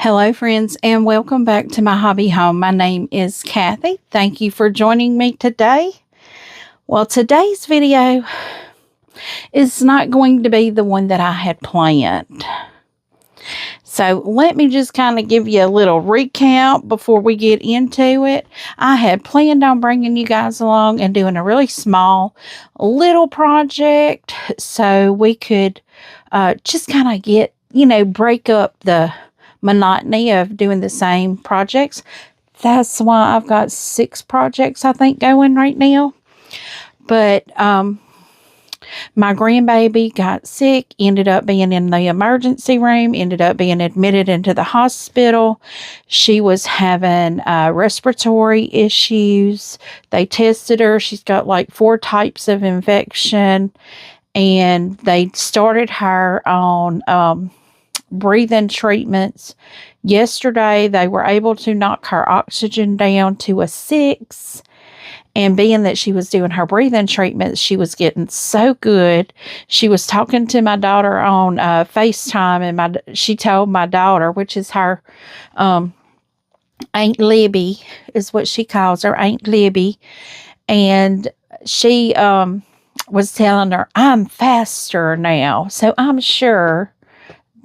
Hello, friends, and welcome back to my hobby home. My name is Cathy. Thank you for joining me today. Well, today's video is not going to be the one that I had planned. So let me just kind of give you a little recap before we get into it. I had planned on bringing you guys along and doing a really small little project so we could just kind of get, break up the monotony of doing the same projects. That's why I've got 6 projects, I think, going right now. But my grandbaby got sick, ended up being in the emergency room, ended up being admitted into the hospital. She was having respiratory issues. They tested her. She's got like 4 types of infection. And they started her on breathing treatments. Yesterday, they were able to knock her oxygen down to a 6. And being that she was doing her breathing treatments, she was getting so good. She was talking to my daughter on FaceTime, and she told my daughter, which is her Aunt Libby, is what she calls her, Aunt Libby. And she was telling her, I'm faster now. So I'm sure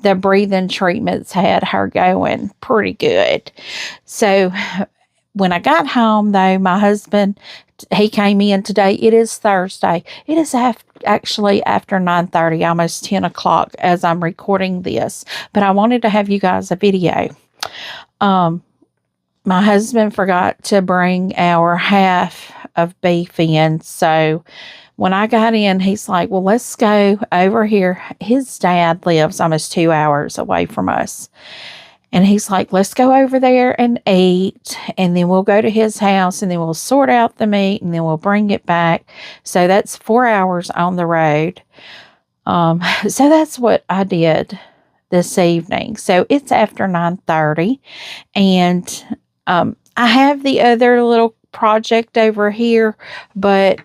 the breathing treatments had her going pretty good. So when I got home, though, my husband, he came in today. It is Thursday. It is actually after 9:30, almost 10 o'clock as I'm recording this. But I wanted to have you guys a video. My husband forgot to bring our half of beef in. So when I got in, he's like, well, let's go over here. His dad lives almost 2 hours away from us. And he's like, let's go over there and eat, and then we'll go to his house, and then we'll sort out the meat, and then we'll bring it back. So that's 4 hours on the road. So that's what I did this evening. So it's after 9:30, and I have the other little project over here, but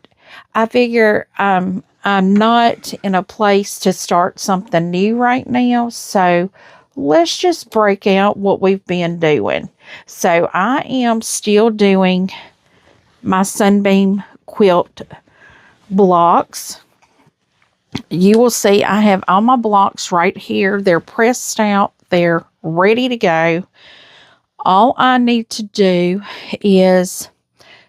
I figure I'm not in a place to start something new right now. So let's just break out what we've been doing. So I am still doing my Sunbeam quilt blocks. You will see I have all my blocks right here. They're pressed out. They're ready to go. All I need to do is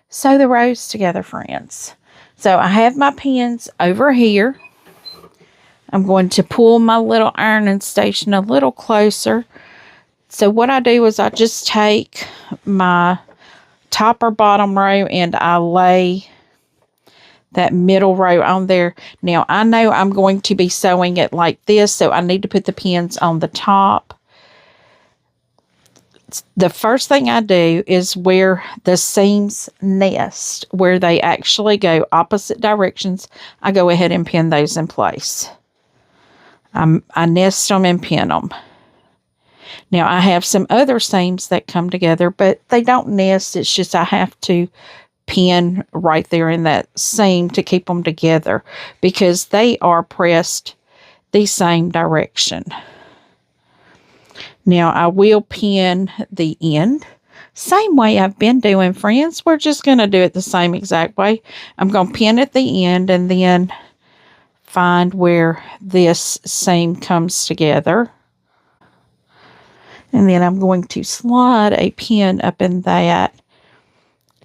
sew the rows together, friends. So I have my pins over here. I'm going to pull my little ironing station a little closer. So what I do is I just take my top or bottom row and I lay that middle row on there. Now I know I'm going to be sewing it like this, so I need to put the pins on the top. The first thing I do is where the seams nest, where they actually go opposite directions, I go ahead and pin those in place. I nest them and pin them. Now, I have some other seams that come together, but they don't nest. It's just I have to pin right there in that seam to keep them together because they are pressed the same direction. Now, I will pin the end. Same way I've been doing, friends. We're just going to do it the same exact way. I'm going to pin at the end and then find where this seam comes together. And then I'm going to slide a pin up in that.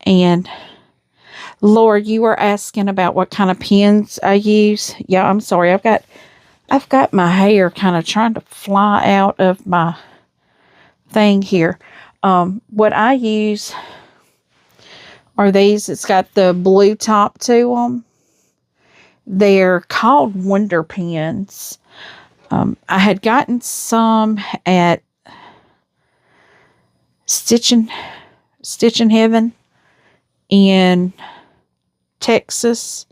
And Lord, you were asking about what kind of pins I use. Yeah, I'm sorry. I've got my hair kind of trying to fly out of my thing here. What I use are these. It's got the blue top to them. They're called Wonder Pins. I had gotten some at Stitchin' Heaven in Texas,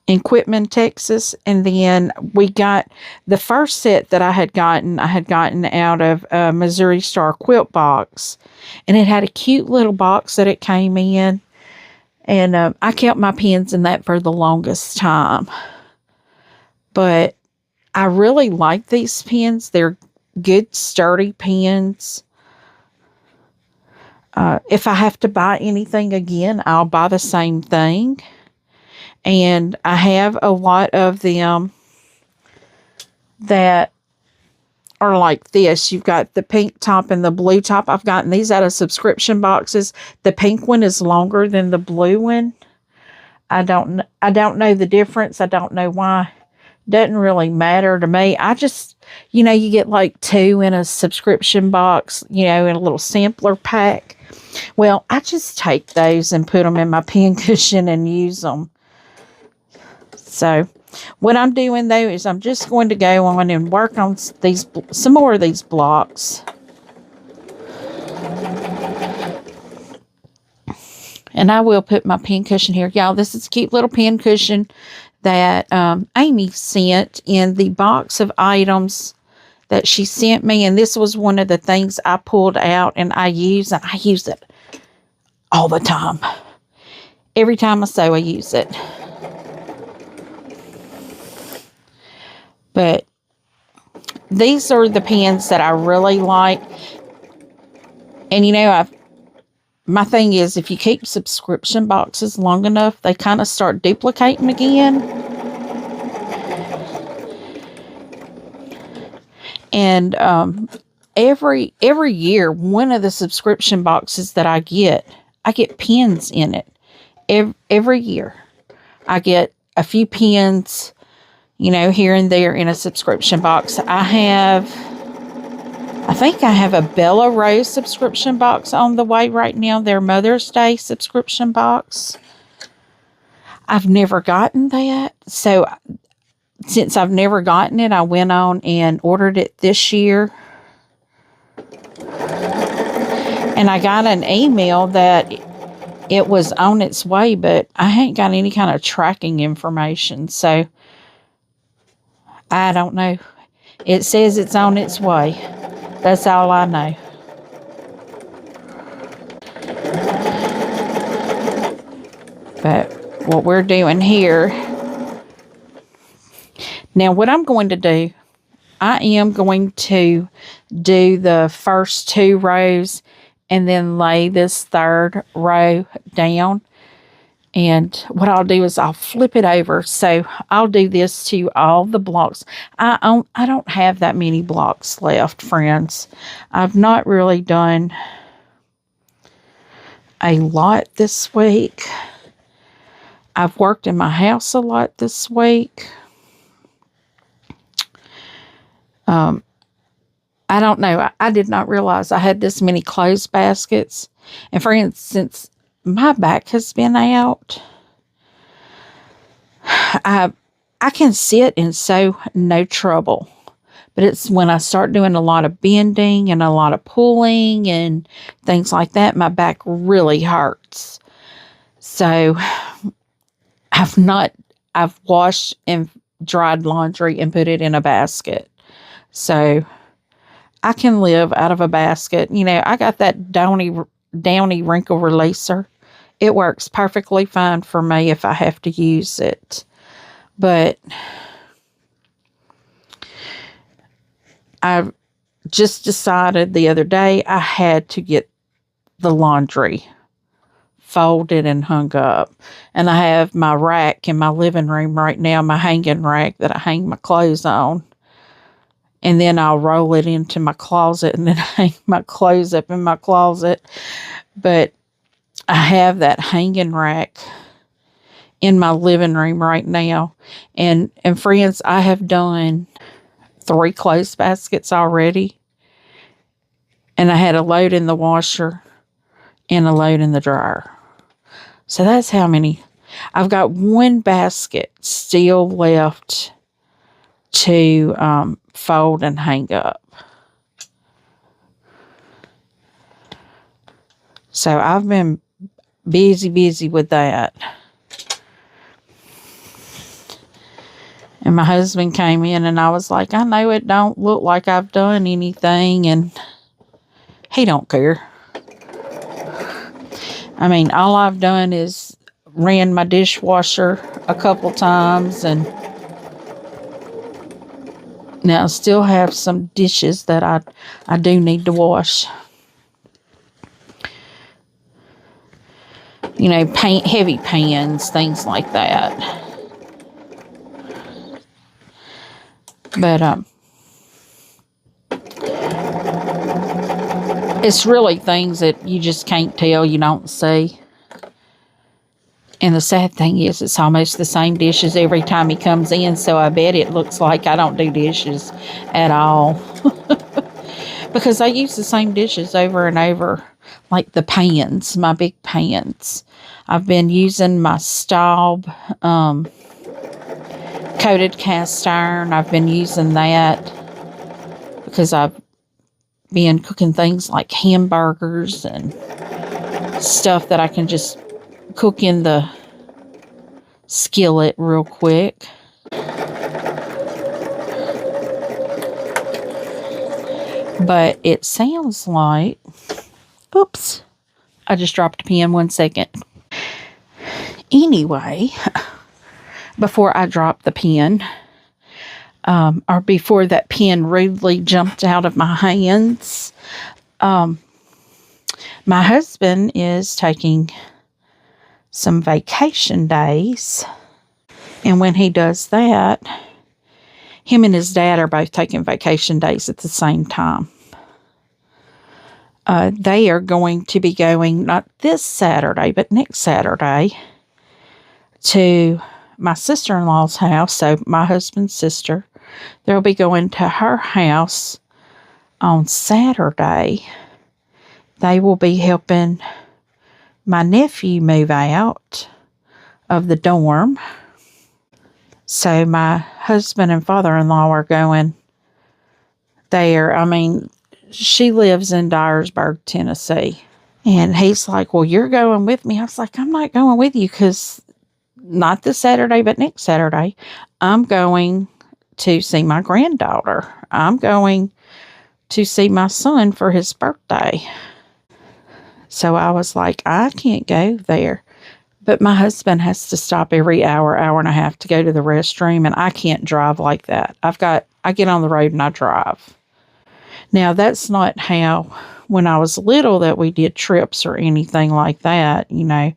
in Quitman, Texas. And then we got the first set that I had gotten out of a Missouri Star quilt box. And it had a cute little box that it came in. And I kept my pins in that for the longest time. But I really like these pins. They're good sturdy pens. If I have to buy anything again, I'll buy the same thing. And I have a lot of them that are like this. You've got the pink top and the blue top. I've gotten these out of subscription boxes. The pink one is longer than the blue one. I don't know the difference. I don't know why. Doesn't really matter to me. I just, you get like 2 in a subscription box, in a little sampler pack. Well, I just take those and put them in my pin cushion and use them. So what I'm doing though is I'm just going to go on and work on some more of these blocks. And I will put my pin cushion here. Y'all, this is a cute little pin cushion that Amy sent in the box of items that she sent me. And this was one of the things I pulled out and I use. And I use it all the time. Every time I sew, I use it. But these are the pens that I really like. And my thing is, if you keep subscription boxes long enough, they kind of start duplicating again. And every year, one of the subscription boxes that I get pens in it. Every year, I get a few pens, here and there in a subscription box. I think I have a Bella Rose subscription box on the way right now. Their Mother's Day subscription box. I've never gotten that. So since I've never gotten it, I went on and ordered it this year. And I got an email that it was on its way, but I ain't got any kind of tracking information. So I don't know. It says it's on its way. That's all I know. But what we're doing here. Now, what I'm going to do, I am going to do the first 2 rows and then lay this 3rd row down. And what I'll do is I'll flip it over. So I'll do this to all the blocks. I don't have that many blocks left, friends. I've not really done a lot this week. I've worked in my house a lot this week. I don't know. I did not realize I had this many clothes baskets. And for instance, my back has been out. I can sit and sew no trouble. But it's when I start doing a lot of bending and a lot of pulling and things like that, my back really hurts. So I've washed and dried laundry and put it in a basket. So I can live out of a basket. I got that downy wrinkle releaser. It works perfectly fine for me if I have to use it. But I just decided the other day I had to get the laundry folded and hung up. And I have my rack in my living room right now, my hanging rack that I hang my clothes on. And then I'll roll it into my closet and then hang my clothes up in my closet. But I have that hanging rack in my living room right now. And friends, I have done 3 clothes baskets already. And I had a load in the washer and a load in the dryer. So that's how many. I've got 1 basket still left to fold and hang up. So I've been busy with that. And my husband came in and I was like, I know it don't look like I've done anything, and he don't care. I mean, all I've done is ran my dishwasher a couple times and Now, I still have some dishes that I do need to wash. You know, heavy pans, things like that. But it's really things that you just can't tell, you don't see. And the sad thing is, it's almost the same dishes every time he comes in, so I bet it looks like I don't do dishes at all. Because I use the same dishes over and over, like the pans, my big pans. I've been using my Staub coated cast iron. I've been using that because I've been cooking things like hamburgers and stuff that I can just cook in the skillet real quick. But it sounds like, oops, I just dropped a pen, 1 second. Anyway, before I dropped the pen, or before that pen rudely jumped out of my hands, my husband is taking some vacation days. And when he does that, him and his dad are both taking vacation days at the same time. They are going to be going, not this Saturday, but next Saturday, to my sister-in-law's house. So my husband's sister, they'll be going to her house on Saturday. They will be helping my nephew move out of the dorm. So my husband and father-in-law are going there. I mean, she lives in Dyersburg, Tennessee. And he's like, well, you're going with me. I was like, I'm not going with you because not this Saturday, but next Saturday, I'm going to see my granddaughter. I'm going to see my son for his birthday. So I was like, I can't go there. But my husband has to stop every hour and a half to go to the restroom, and I can't drive like that. I get on the road and I drive. Now, that's not how, when I was little, that we did trips or anything like that, you know.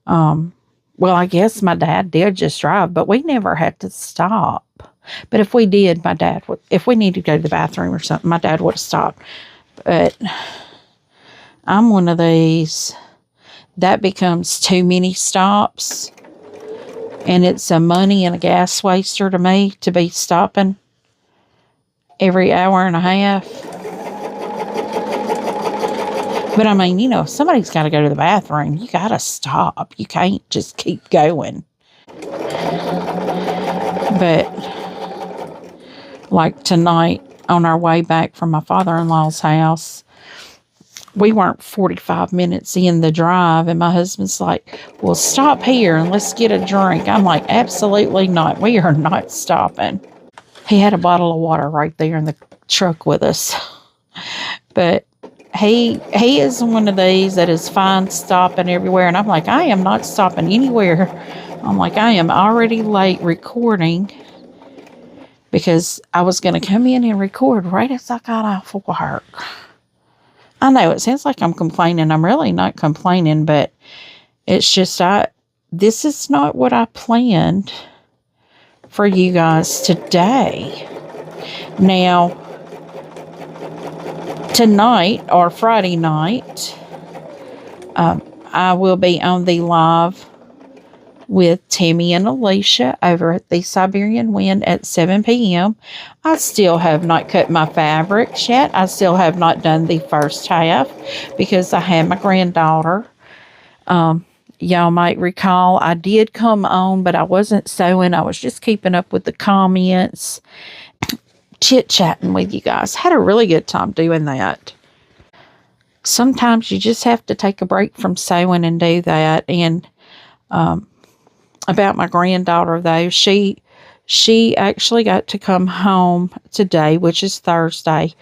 Well, I guess my dad did just drive, but we never had to stop. But if we did, if we needed to go to the bathroom or something, my dad would have stopped. But I'm one of these that becomes too many stops, and it's a money and a gas waster to me to be stopping every hour and a half. But I mean, you know, if somebody's got to go to the bathroom, you got to stop. You can't just keep going. But like tonight, on our way back from my father-in-law's house, we weren't 45 minutes in the drive, and my husband's like, well, stop here and let's get a drink. I'm like, absolutely not. We are not stopping. He had a bottle of water right there in the truck with us. But he is one of these that is fine stopping everywhere. And I'm like, I am not stopping anywhere. I'm like, I am already late recording because I was going to come in and record right as I got off of work. I know it sounds like I'm complaining. I'm really not complaining, but it's just this is not what I planned for you guys today. Now, tonight or Friday night, I will be on the live with Tammy and Alicia over at the Siberian Wind at 7 p.m. I still have not cut my fabrics yet. I still have not done the first half because I had my granddaughter. Y'all might recall I did come on, but I wasn't sewing. I was just keeping up with the comments, chit-chatting with you guys. Had a really good time doing that. Sometimes you just have to take a break from sewing and do that. And about my granddaughter, though, she actually got to come home today, which is Thursday.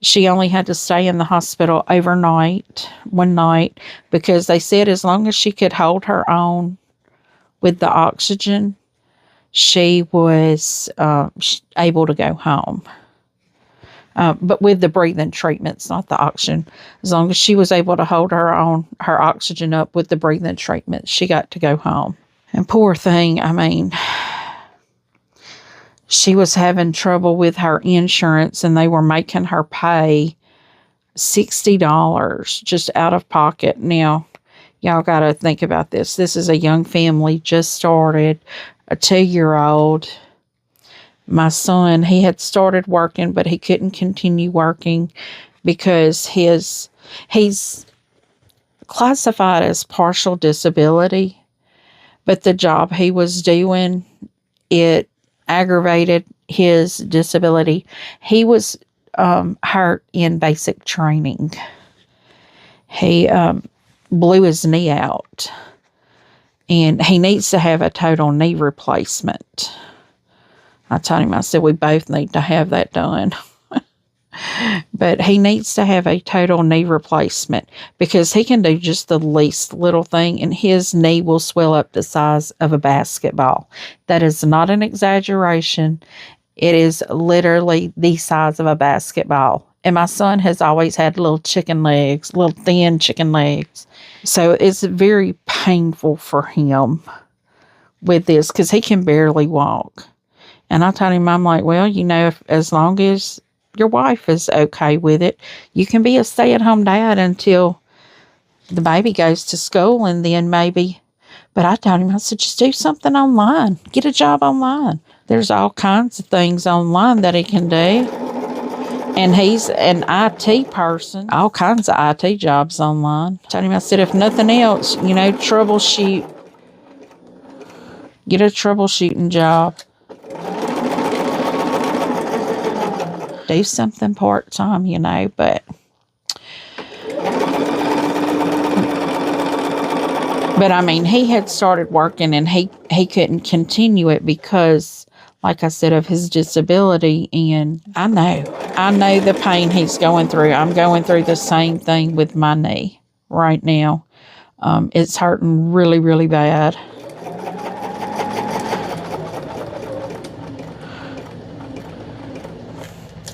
She only had to stay in the hospital overnight, one night, because they said as long as she could hold her own with the oxygen, she was able to go home. But with the breathing treatments, not the oxygen. As long as she was able to hold her oxygen up with the breathing treatment, she got to go home. And poor thing, I mean, she was having trouble with her insurance, and they were making her pay $60 just out of pocket. Now, y'all got to think about this. This is a young family, just started, a 2-year-old. My son, he had started working, but he couldn't continue working because he's classified as partial disability, but the job he was doing, it aggravated his disability. He was hurt in basic training. He blew his knee out, and he needs to have a total knee replacement. I told him, I said, we both need to have that done. But he needs to have a total knee replacement because he can do just the least little thing, and his knee will swell up the size of a basketball. That is not an exaggeration. It is literally the size of a basketball. And my son has always had little chicken legs, little thin chicken legs. So it's very painful for him with this because he can barely walk. And I told him, I'm like, well, as long as your wife is okay with it, you can be a stay-at-home dad until the baby goes to school, and then maybe. But I told him, I said, just do something online. Get a job online. There's all kinds of things online that he can do. And he's an IT person. All kinds of IT jobs online. I told him, I said, if nothing else, troubleshoot. Get a troubleshooting job. Do something part-time, but I mean, he had started working, and he couldn't continue it because, like I said, of his disability. And I know the pain he's going through. I'm going through the same thing with my knee right now. It's hurting really, really bad.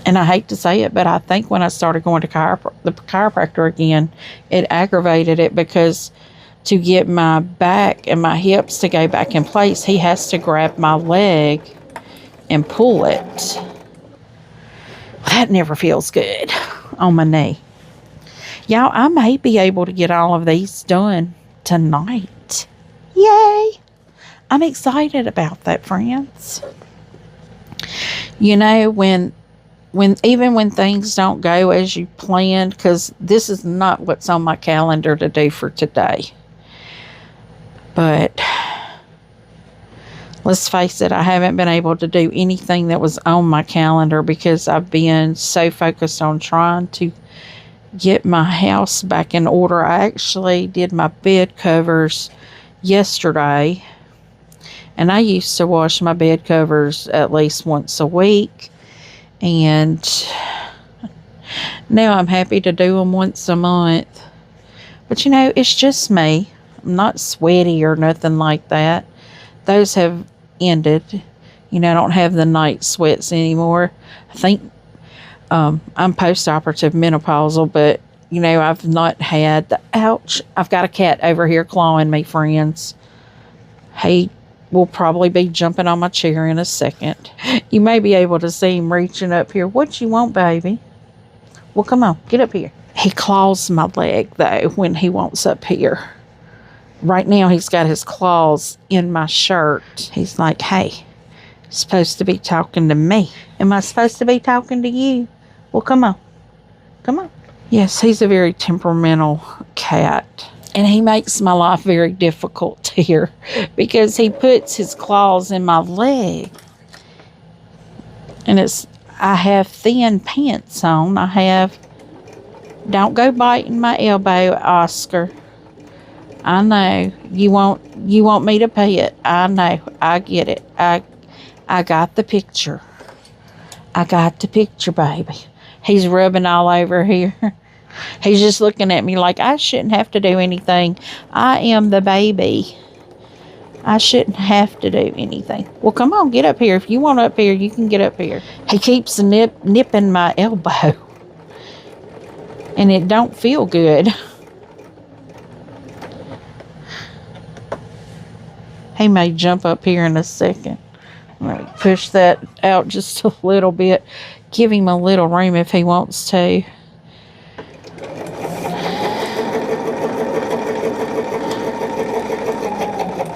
And I hate to say it, but I think when I started going to the chiropractor again, it aggravated it because to get my back and my hips to go back in place, he has to grab my leg and pull it. That never feels good on my knee. Y'all, I may be able to get all of these done tonight. Yay! I'm excited about that, friends. Even when things don't go as you planned, because this is not what's on my calendar to do for today. But let's face it, I haven't been able to do anything that was on my calendar because I've been so focused on trying to get my house back in order. I actually did my bed covers yesterday, and I used to wash my bed covers at least once a week. And now I'm happy to do them once a month. But it's just me. I'm not sweaty or nothing like that. Those have ended. I don't have the night sweats anymore. I think I'm post-operative menopausal, but, I've not had the ouch. I've got a cat over here clawing me, friends. He will probably be jumping on my chair in a second. You may be able to see him reaching up here. What you want, baby? Well, come on, get up here. He claws my leg, though, when he wants up here. Right now, he's got his claws in my shirt. He's like, hey, you're supposed to be talking to me. Am I supposed to be talking to you? Well, come on. Come on. Yes, he's a very temperamental cat. And he makes my life very difficult here because he puts his claws in my leg. And I have thin pants on. Don't go biting my elbow, Oscar. I know. You want me to pay it. I know. I get it. I got the picture. I got the picture, baby. He's rubbing all over here. He's just looking at me like I shouldn't have to do anything. I am the baby. I shouldn't have to do anything. Well, come on, get up here. If you want up here, you can get up here. He keeps nipping my elbow. And it don't feel good. He may jump up here in a second. Let me push that out just a little bit. Give him a little room if he wants to.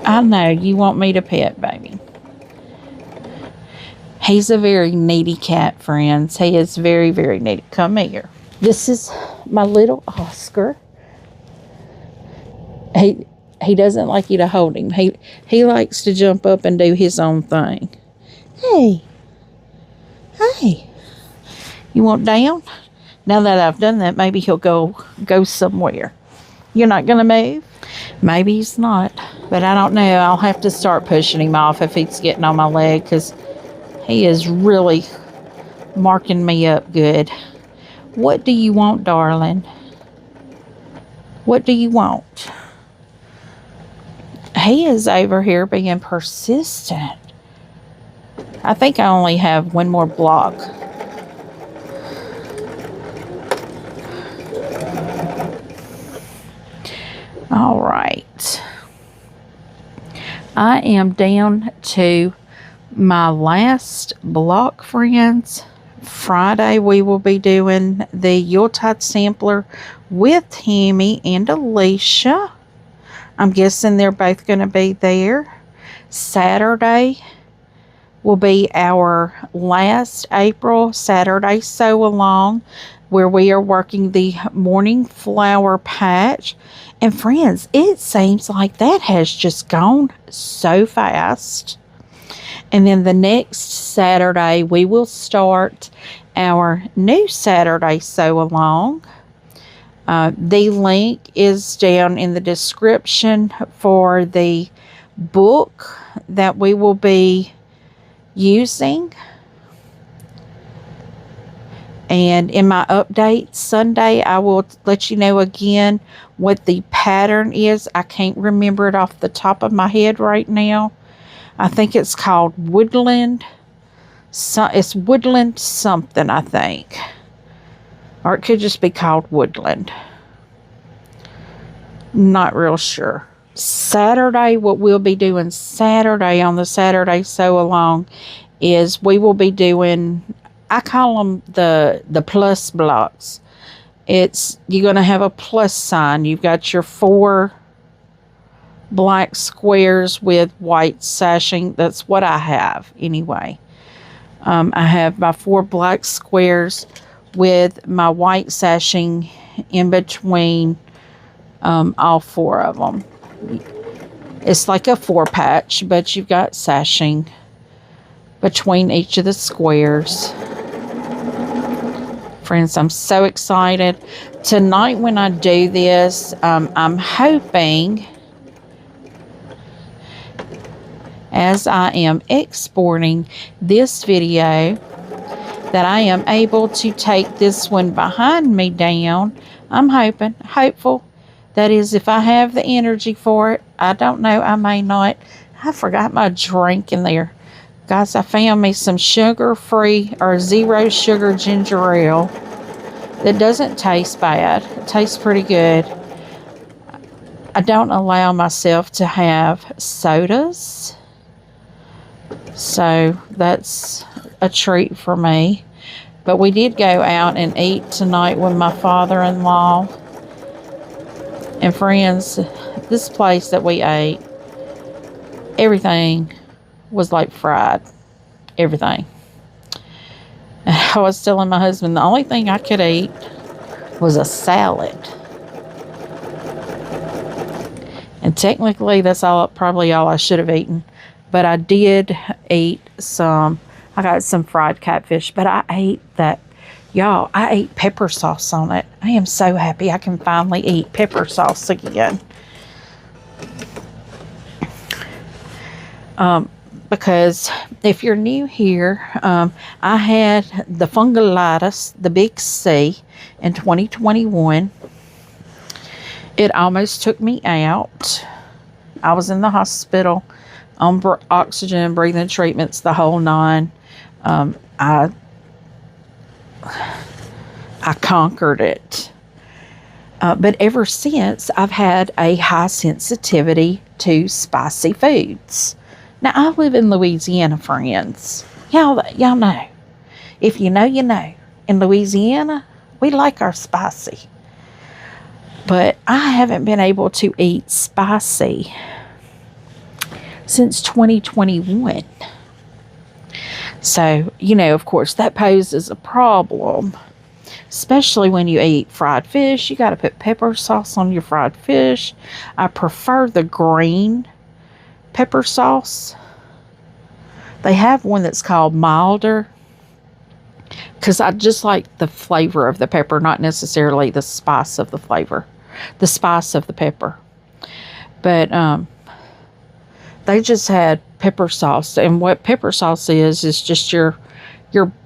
I know you want me to pet, baby. He's a very needy cat, friends. He is very, very needy. Come here. This is my little Oscar. He doesn't like you to hold him. He likes to jump up and do his own thing. Hey. Hey. You want down? Now that I've done that, maybe he'll go somewhere. You're not going to move? Maybe he's not. But I don't know. I'll have to start pushing him off if he's getting on my leg, because he is really marking me up good. What do you want, darling? What do you want? He is over here being persistent. I think I only have one more block. All right. I am down to my last block, friends. Friday, we will be doing the Yuletide sampler with Tammy and Alicia. I'm guessing they're both going to be there. Saturday will be our last April Saturday sew along, where we are working the morning flower patch. And friends, it seems like that has just gone so fast. And then the next Saturday, we will start our new Saturday sew along. The link is down in the description for the book that we will be using. And in my update Sunday, I will let you know again what the pattern is. I can't remember it off the top of my head right now. I think it's called Woodland. So it's Woodland something, I think. Or it could just be called Woodland. Not real sure. Saturday, what we'll be doing Saturday on the Saturday sew along is we will be doing, I call them the plus blocks. You're going to have a plus sign. You've got your 4 black squares with white sashing. That's what I have anyway. I have my 4 black squares with my white sashing in between all 4 of them. It's like a 4 patch, but you've got sashing between each of the squares. Friends, I'm so excited. Tonight when I do this, I'm hoping, as I am exporting this video, that I am able to take this one behind me down. I'm hopeful. That is, if I have the energy for it. I don't know, I may not. I forgot my drink in there. Guys, I found me some sugar-free or 0 sugar ginger ale that doesn't taste bad. It tastes pretty good. I don't allow myself to have sodas, so that's a treat for me. But we did go out and eat tonight with my father-in-law. And friends, this place that we ate, everything was like fried. Everything. I was telling my husband the only thing I could eat was a salad. And technically that's probably all I should have eaten. But I did eat some, I got some fried catfish, but I ate that. Y'all, I ate pepper sauce on it. I am so happy I can finally eat pepper sauce again. Because if you're new here, I had the fungulitis, the big C, in 2021. It almost took me out. I was in the hospital on oxygen, breathing treatments, the whole nine. I conquered it. But ever since, I've had a high sensitivity to spicy foods. Now, I live in Louisiana, friends. Y'all know. If you know, you know. In Louisiana, we like our spicy. But I haven't been able to eat spicy since 2021. So, of course, that poses a problem. Especially when you eat fried fish. You got to put pepper sauce on your fried fish. I prefer the green pepper sauce. They have one that's called milder, because I just like the flavor of the pepper, not necessarily the spice of the flavor. The spice of the pepper. But they just had pepper sauce. And what pepper sauce is just your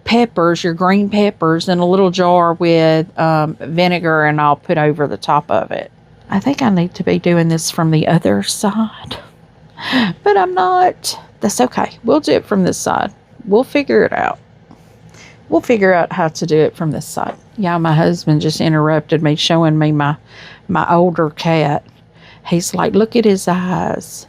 peppers, your green peppers, in a little jar with vinegar, and I'll put over the top of it. I think I need to be doing this from the other side, but I'm not. That's okay. We'll do it from this side. We'll figure it out. We'll figure out how to do it from this side. Yeah, my husband just interrupted me, showing me my older cat. He's like, look at his eyes.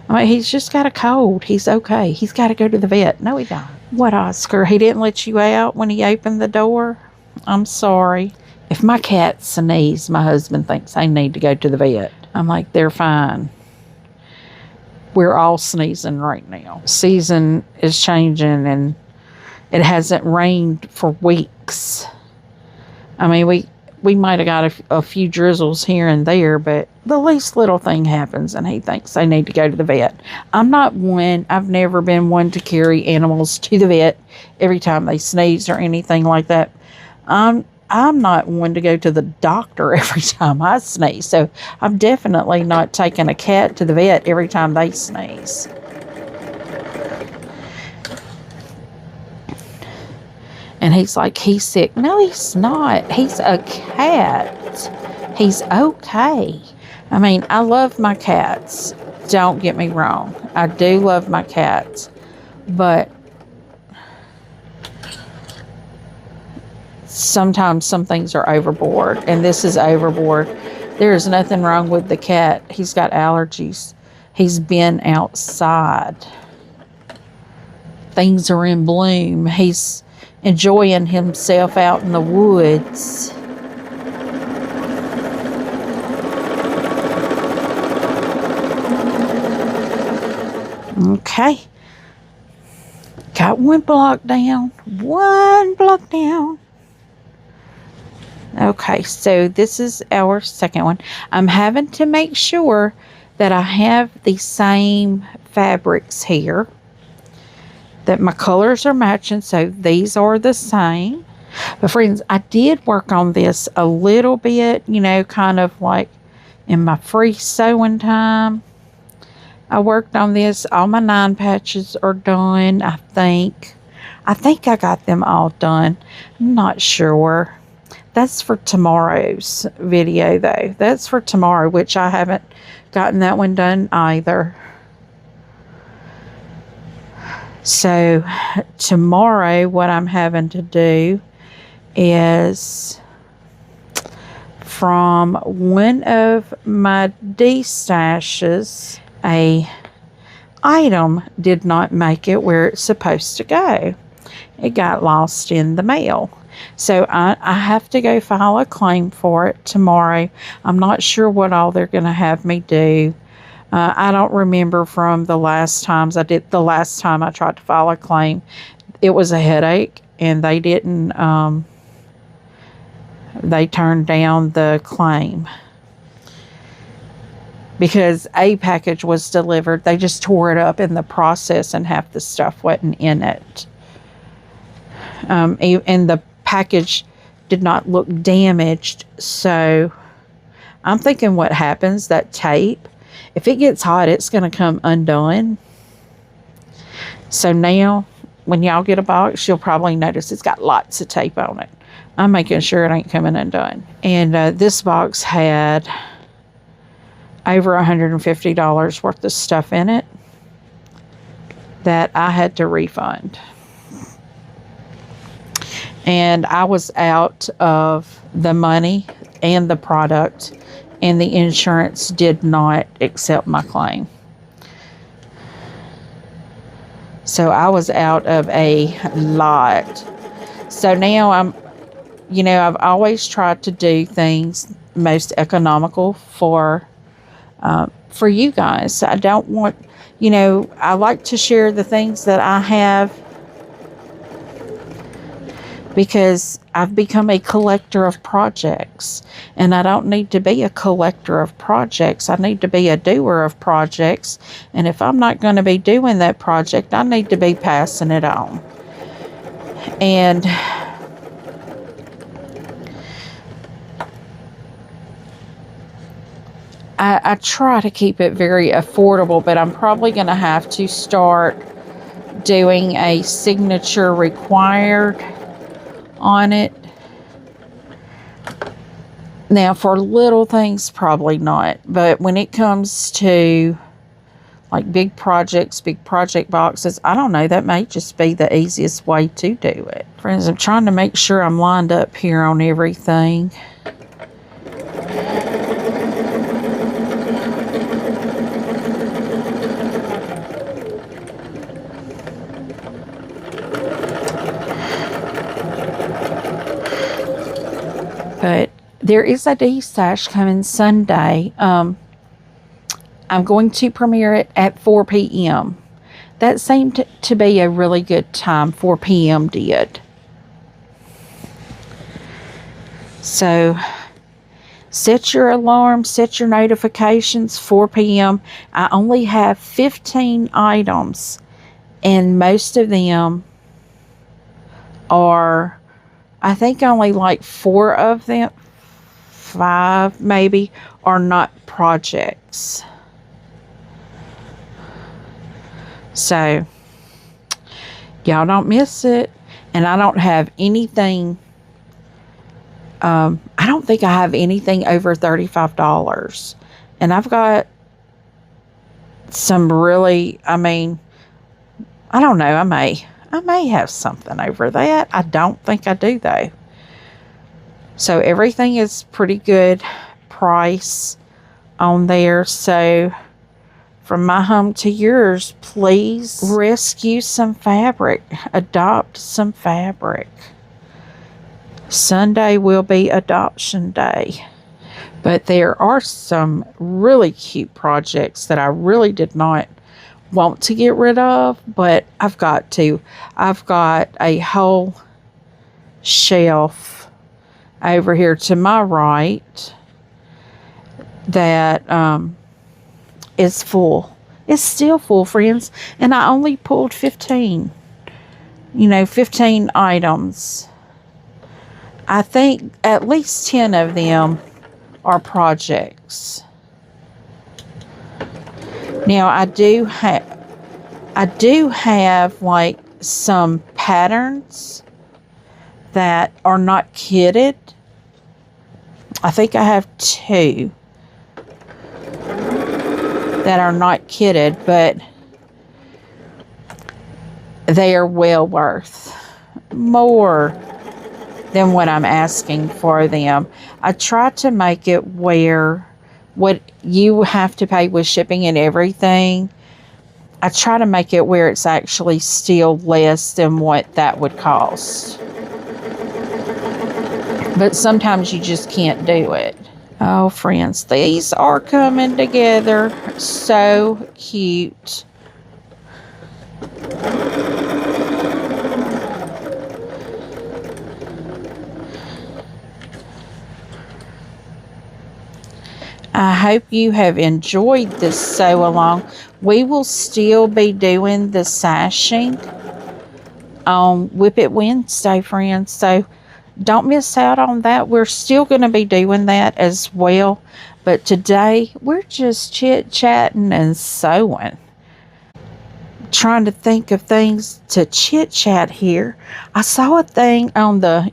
I mean, he's just got a cold. He's okay. He's got to go to the vet. No, he don't. What, Oscar? He didn't let you out when he opened the door? I'm sorry. If my cat sneezes, my husband thinks I need to go to the vet. I'm like, they're fine. We're all sneezing right now. Season is changing, and it hasn't rained for weeks. I mean, we might have got a few drizzles here and there, but the least little thing happens and he thinks they need to go to the vet. I've never been one to carry animals to the vet every time they sneeze or anything like that. I'm not one to go to the doctor every time I sneeze. So I'm definitely not taking a cat to the vet every time they sneeze. And he's like, he's sick. No, he's not. He's a cat. He's okay. I mean, I love my cats. Don't get me wrong. I do love my cats. But sometimes some things are overboard. And this is overboard. There is nothing wrong with the cat. He's got allergies. He's been outside. Things are in bloom. He's enjoying himself out in the woods. Okay. Got one block down. One block down. Okay, so this is our second one. I'm having to make sure that I have the same fabrics here, that my colors are matching, so these are the same. But friends, I did work on this a little bit, kind of like in my free sewing time. I worked on this. All my 9 patches are done, I think. I got them all done. I'm not sure. That's for tomorrow's video, though. That's for tomorrow, which I haven't gotten that one done either. So tomorrow, what I'm having to do is, from one of my destashes, a item did not make it where it's supposed to go. It got lost in the mail. So I have to go file a claim for it tomorrow. I'm not sure what all they're going to have me do. I don't remember from the last time I tried to file a claim. It was a headache, and they didn't, they turned down the claim because a package was delivered. They just tore it up in the process, and half the stuff wasn't in it. And the package did not look damaged. So I'm thinking what happens, that tape, if it gets hot, it's going to come undone. So now, when y'all get a box, you'll probably notice it's got lots of tape on it. I'm making sure it ain't coming undone. And this box had over $150 worth of stuff in it that I had to refund. And I was out of the money and the product, and the insurance did not accept my claim. So I was out of a lot. So now I've always tried to do things most economical for you guys. I don't want, I like to share the things that I have, because I've become a collector of projects, and I don't need to be a collector of projects. I need to be a doer of projects. And if I'm not going to be doing that project, I need to be passing it on. And I try to keep it very affordable, but I'm probably going to have to start doing a signature required on it. Now, for little things, probably not. But when it comes to like big projects, big project boxes, I don't know, that may just be the easiest way to do it. Friends, I'm trying to make sure I'm lined up here on everything. But there is a D-Stash coming Sunday. I'm going to premiere it at 4 p.m. That seemed to be a really good time. 4 p.m. did. So set your alarm, set your notifications, 4 p.m. I only have 15 items, and most of them are, I think only like 4 of them, 5 maybe, are not projects. So y'all don't miss it. And I don't have anything, I don't think I have anything over $35. And I've got some really, I don't know, I may have something over that. I don't think I do, though. So everything is pretty good price on there. So from my home to yours, please rescue some fabric. Adopt some fabric. Sunday will be adoption day. But there are some really cute projects that I really did not want to get rid of, but I've got to. I've got a whole shelf over here to my right that is full. It's still full, friends, and I only pulled 15. 15 items. I think at least 10 of them are projects. Now I do have like some patterns that are not kitted. I think I have 2 that are not kitted, but they are well worth more than what I'm asking for them. I try to make it where what you have to pay with shipping and everything, I try to make it where it's actually still less than what that would cost. But sometimes you just can't do it. Oh, friends, these are coming together so cute. I hope you have enjoyed this sew along. We will still be doing the sashing on Whip It Wednesday, friends. So don't miss out on that. We're still going to be doing that as well. But today, we're just chit-chatting and sewing. Trying to think of things to chit-chat here. I saw a thing on the,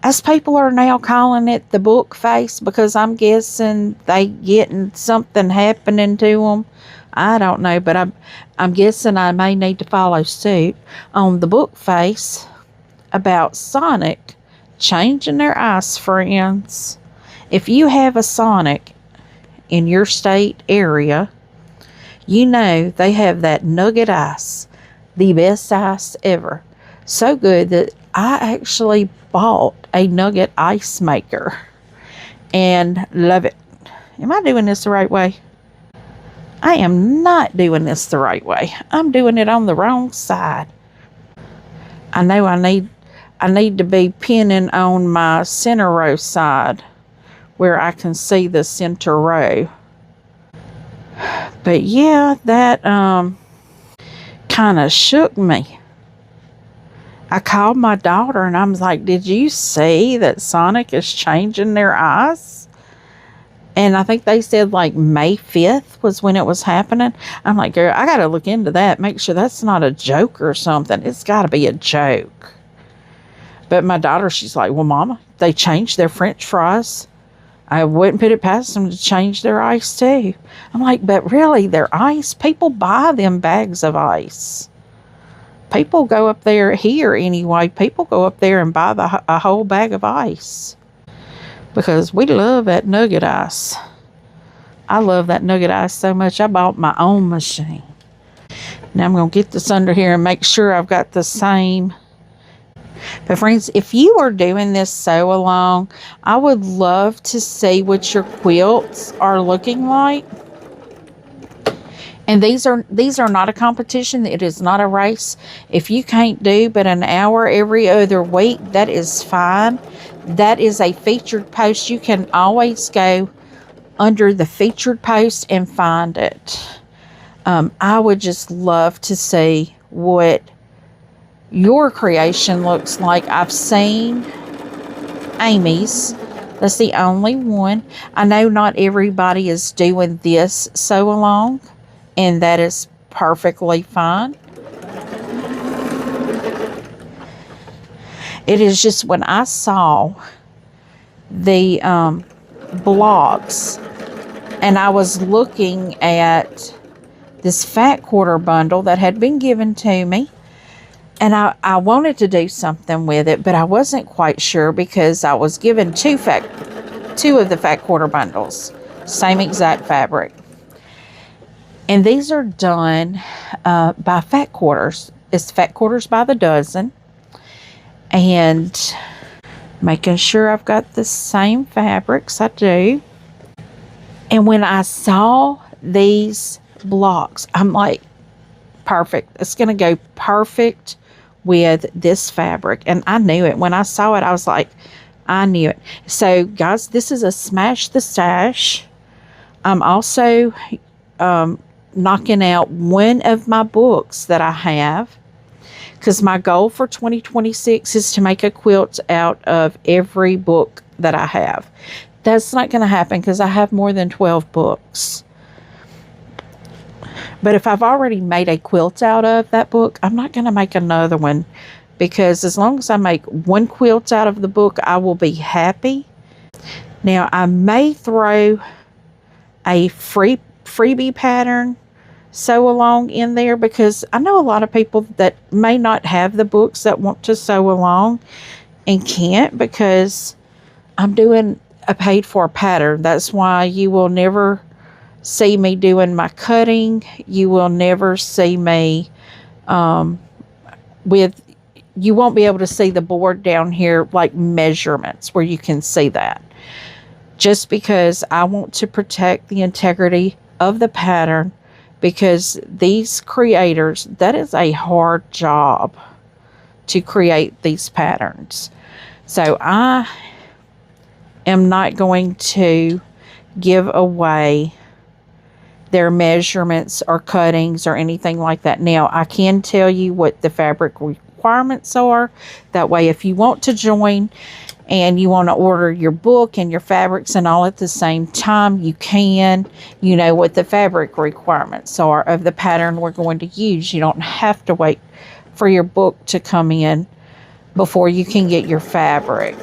as people are now calling it the book face, because I'm guessing they getting something happening to them. I don't know, but I'm guessing I may need to follow suit on the book face about Sonic changing their ice friends. If you have a Sonic in your state area, you know they have that nugget ice, the best ice ever. So good that I actually bought a nugget ice maker and love it. Am I doing this the right way? I am not doing this the right way. I'm doing it on the wrong side. I know I need to be pinning on my center row side where I can see the center row. But yeah, that kind of shook me. I called my daughter and I was like, did you see that Sonic is changing their ice? And I think they said like May 5th was when it was happening. I'm like, girl, I got to look into that. Make sure that's not a joke or something. It's got to be a joke. But my daughter, she's like, well, Mama, they changed their French fries. I wouldn't put it past them to change their ice too. I'm like, but really, their ice? People buy them bags of ice. People go up there, here anyway, people go up there and buy a whole bag of ice. Because we love that nugget ice. I love that nugget ice so much, I bought my own machine. Now I'm going to get this under here and make sure I've got the same. But friends, if you are doing this sew along, I would love to see what your quilts are looking like. And these are not a competition. It is not a race. If you can't do but an hour every other week, that is fine. That is a featured post. You can always go under the featured post and find it. I would just love to see what your creation looks like. I've seen Amy's. That's the only one. I know not everybody is doing this sew along, and that is perfectly fine. It is just when I saw the blogs and I was looking at this fat quarter bundle that had been given to me, and I wanted to do something with it, but I wasn't quite sure because I was given two of the fat quarter bundles, same exact fabric. And these are done by fat quarters. It's fat quarters by the dozen. And making sure I've got the same fabrics, I do. And when I saw these blocks, I'm like, perfect. It's going to go perfect with this fabric. And I knew it. When I saw it, I was like, I knew it. So, guys, this is a Smash the Stash. I'm also knocking out one of my books that I have, because my goal for 2026 is to make a quilt out of every book that I have. That's not going to happen because I have more than 12 books. But if I've already made a quilt out of that book, I'm not going to make another one, because as long as I make one quilt out of the book, I will be happy. Now, I may throw a freebie pattern sew along in there, because I know a lot of people that may not have the books that want to sew along and can't, because I'm doing a paid for pattern. That's why you will never see me doing my cutting. You will never see me you won't be able to see the board down here like measurements where you can see that, just because I want to protect the integrity of the pattern. Because these creators, that is a hard job to create these patterns. So I am not going to give away their measurements or cuttings or anything like that. Now, I can tell you what the fabric requirements are. That way, if you want to join and you want to order your book and your fabrics and all at the same time, you can. You know what the fabric requirements are of the pattern we're going to use. You don't have to wait for your book to come in before you can get your fabric.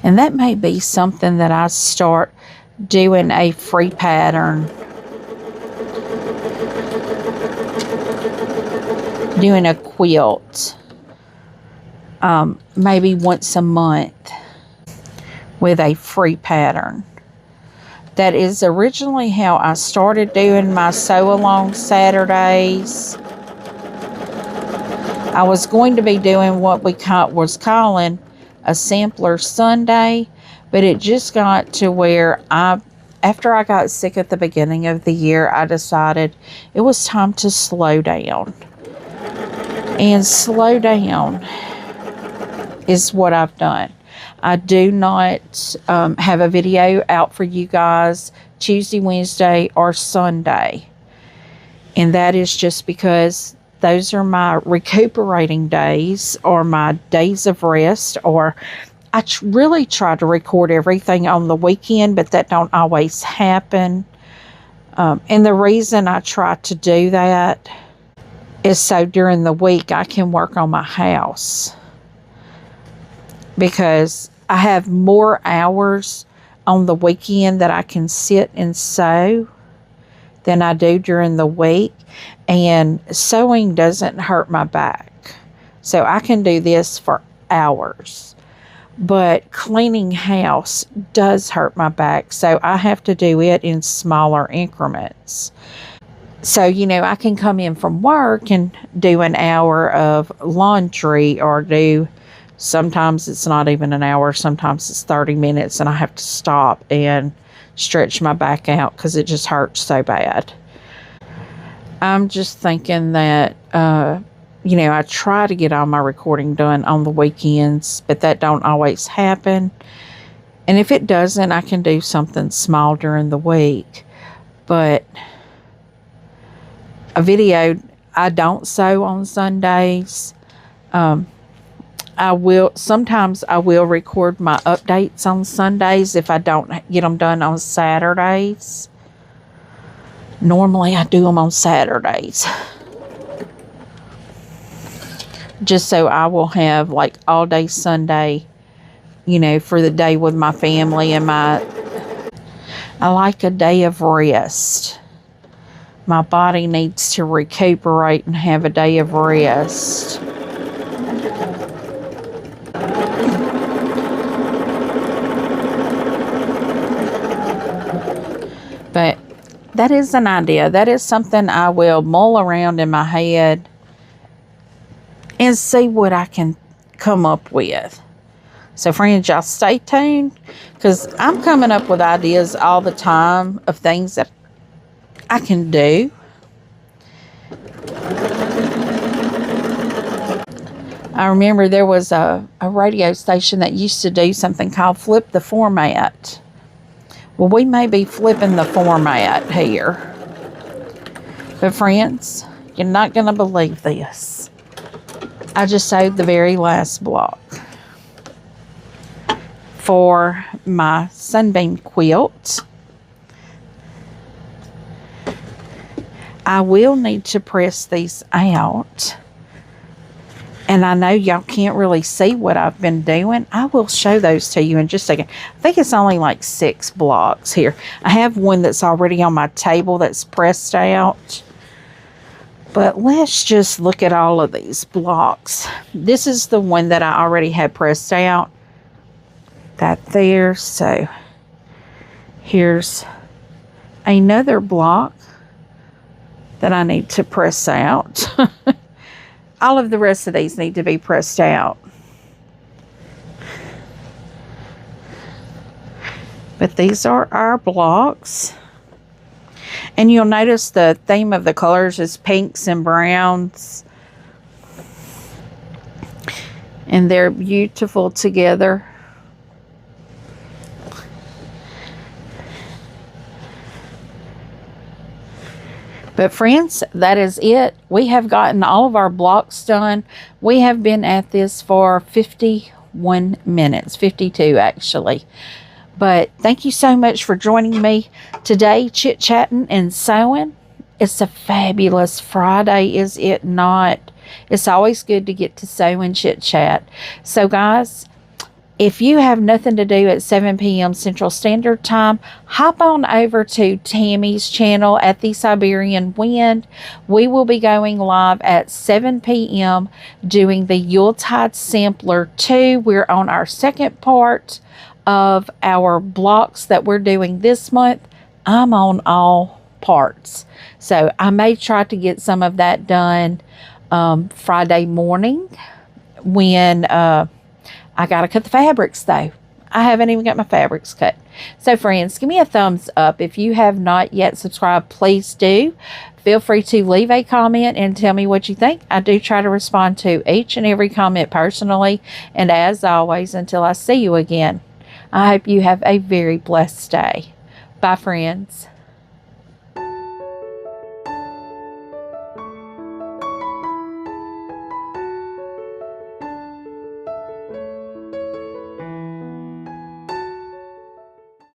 And that may be something that I start doing a free pattern. Doing a quilt. Maybe once a month with a free pattern. That is originally how I started doing my sew along Saturdays. I was going to be doing what we was calling a sampler Sunday, but it just got to where after I got sick at the beginning of the year, I decided it was time to slow down. And slow down is what I've done. I do not have a video out for you guys Tuesday, Wednesday, or Sunday. And that is just because those are my recuperating days or my days of rest. Or I really try to record everything on the weekend, but that don't always happen. And the reason I try to do that is so during the week I can work on my house. Because I have more hours on the weekend that I can sit and sew than I do during the week. And sewing doesn't hurt my back. So I can do this for hours. But cleaning house does hurt my back. So I have to do it in smaller increments. So, you know, I can come in from work and do an hour of laundry or do... Sometimes it's not even an hour. Sometimes it's 30 minutes and I have to stop and stretch my back out because it just hurts so bad. I'm just thinking that, you know, I try to get all my recording done on the weekends, but that don't always happen. And if it doesn't, I can do something small during the week. But a video, I don't sew on Sundays. Sometimes I will record my updates on Sundays if I don't get them done on Saturdays. Normally I do them on Saturdays. Just so I will have like all day Sunday, you know, for the day with my family and I like a day of rest. My body needs to recuperate and have a day of rest. But that is an idea. That is something I will mull around in my head and see what I can come up with. So friends, y'all stay tuned because I'm coming up with ideas all the time of things that I can do. I remember there was a radio station that used to do something called Flip the Format. Well, we may be flipping the format here. But friends, you're not going to believe this. I just sewed the very last block for my Sunbeam quilt. I will need to press these out. And I know y'all can't really see what I've been doing. I will show those to you in just a second. I think it's only like 6 blocks here. I have one that's already on my table that's pressed out. But let's just look at all of these blocks. This is the one that I already had pressed out. That there. So here's another block that I need to press out. All of the rest of these need to be pressed out. But these are our blocks. And you'll notice the theme of the colors is pinks and browns. And they're beautiful together. But friends, that is it. We have gotten all of our blocks done. We have been at this for 51 minutes, 52 actually. But thank you so much for joining me today, chit-chatting and sewing. It's a fabulous Friday, is it not? It's always good to get to sew and chit chat. So guys, if you have nothing to do at 7 p.m. Central Standard Time, hop on over to Tammy's channel at the Siberian Wind. We will be going live at 7 p.m. doing the Yuletide Sampler 2. We're on our second part of our blocks that we're doing this month. I'm on all parts. So I may try to get some of that done Friday morning when... I got to cut the fabrics though. I haven't even got my fabrics cut. So friends, give me a thumbs up. If you have not yet subscribed, please do. Feel free to leave a comment and tell me what you think. I do try to respond to each and every comment personally. And as always, until I see you again, I hope you have a very blessed day. Bye friends.